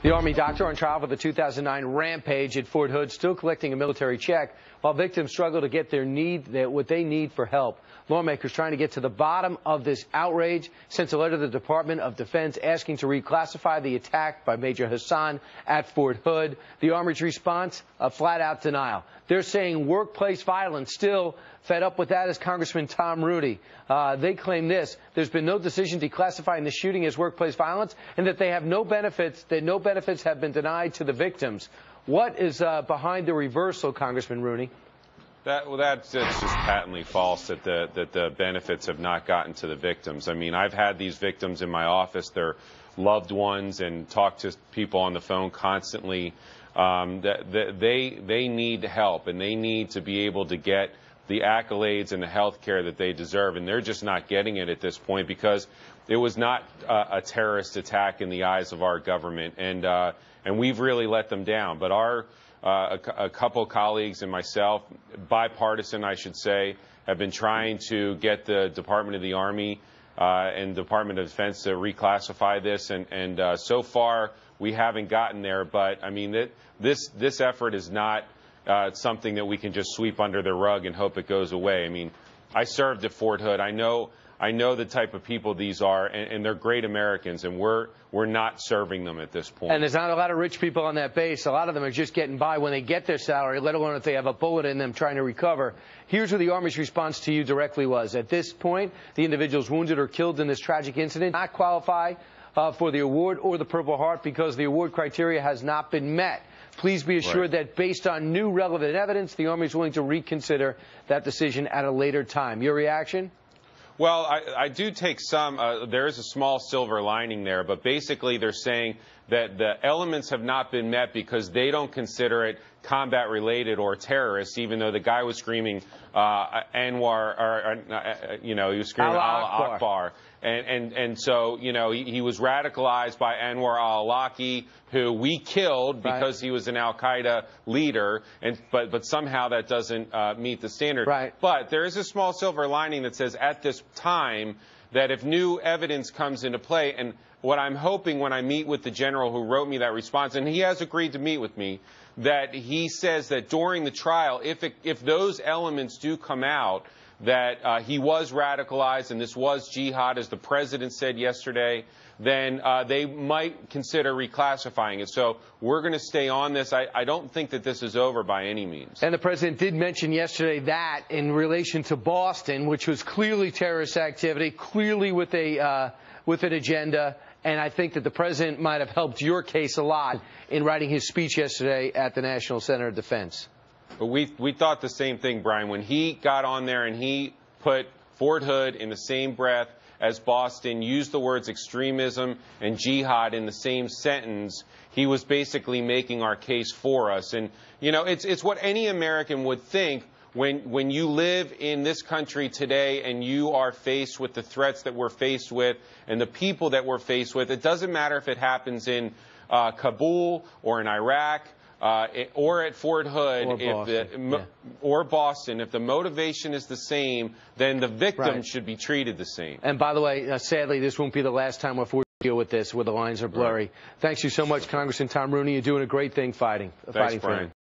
The Army doctor on trial for the 2009 rampage at Fort Hood still collecting a military check while victims struggle to get what they need for help. Lawmakers trying to get to the bottom of this outrage sent a letter to the Department of Defense asking to reclassify the attack by Major Hassan at Fort Hood. The Army's response, a flat-out denial. They're saying workplace violence. Still fed up with that is Congressman Tom Rooney. They claim there's been no decision declassifying the shooting as workplace violence and that they have no benefits, that no benefits have been denied to the victims. What is behind the reversal, Congressman Rooney? That's just patently false that the benefits have not gotten to the victims. I mean, I've had these victims in my office, their loved ones, and talk to people on the phone constantly. They need help, and they need to be able to get the accolades and the health care that they deserve, and they're just not getting it at this point because it was not a terrorist attack in the eyes of our government, and we've really let them down. But a couple colleagues and myself, bipartisan I should say, have been trying to get the Department of the Army and Department of Defense to reclassify this, and so far we haven't gotten there. But I mean, this effort is not something that we can just sweep under the rug and hope it goes away. I mean, I served at Fort Hood. I know the type of people these are, and they're great Americans, and we're not serving them at this point. And there's not a lot of rich people on that base. A lot of them are just getting by when they get their salary, let alone if they have a bullet in them trying to recover. Here's what the Army's response to you directly was. At this point, the individuals wounded or killed in this tragic incident not qualify for the award or the Purple Heart because the award criteria has not been met. Please be assured that based on new relevant evidence, the Army is willing to reconsider that decision at a later time. Your reaction? Well, I do take some, there is a small silver lining there, but basically they're saying that the elements have not been met because they don't consider it combat related or terrorist, even though the guy was screaming Anwar, or, he was screaming Allah Akbar. And so, he was radicalized by Anwar al-Awlaki, who we killed because he was an al-Qaeda leader, but somehow that doesn't meet the standard. Right. But there is a small silver lining that says at this time that if new evidence comes into play, and what I'm hoping when I meet with the general who wrote me that response, and he has agreed to meet with me, that he says that during the trial, if those elements do come out, that he was radicalized and this was jihad, as the president said yesterday, then they might consider reclassifying it. So we're going to stay on this. I don't think that this is over by any means. And the president did mention yesterday that in relation to Boston, which was clearly terrorist activity, clearly with an agenda. And I think that the president might have helped your case a lot in writing his speech yesterday at the National Center of Defense. But we thought the same thing, Brian. When he got on there and he put Fort Hood in the same breath as Boston, used the words extremism and jihad in the same sentence, he was basically making our case for us. And, it's what any American would think when you live in this country today and you are faced with the threats that we're faced with and the people that we're faced with. It doesn't matter if it happens in Kabul or in Iraq or at Fort Hood or Boston. If the motivation is the same, then the victim should be treated the same. And by the way, sadly, this won't be the last time we're forced to deal with this, where the lines are blurry. Thanks you so much, Congressman Tom Rooney. You're doing a great thing fighting. Thanks, Brian.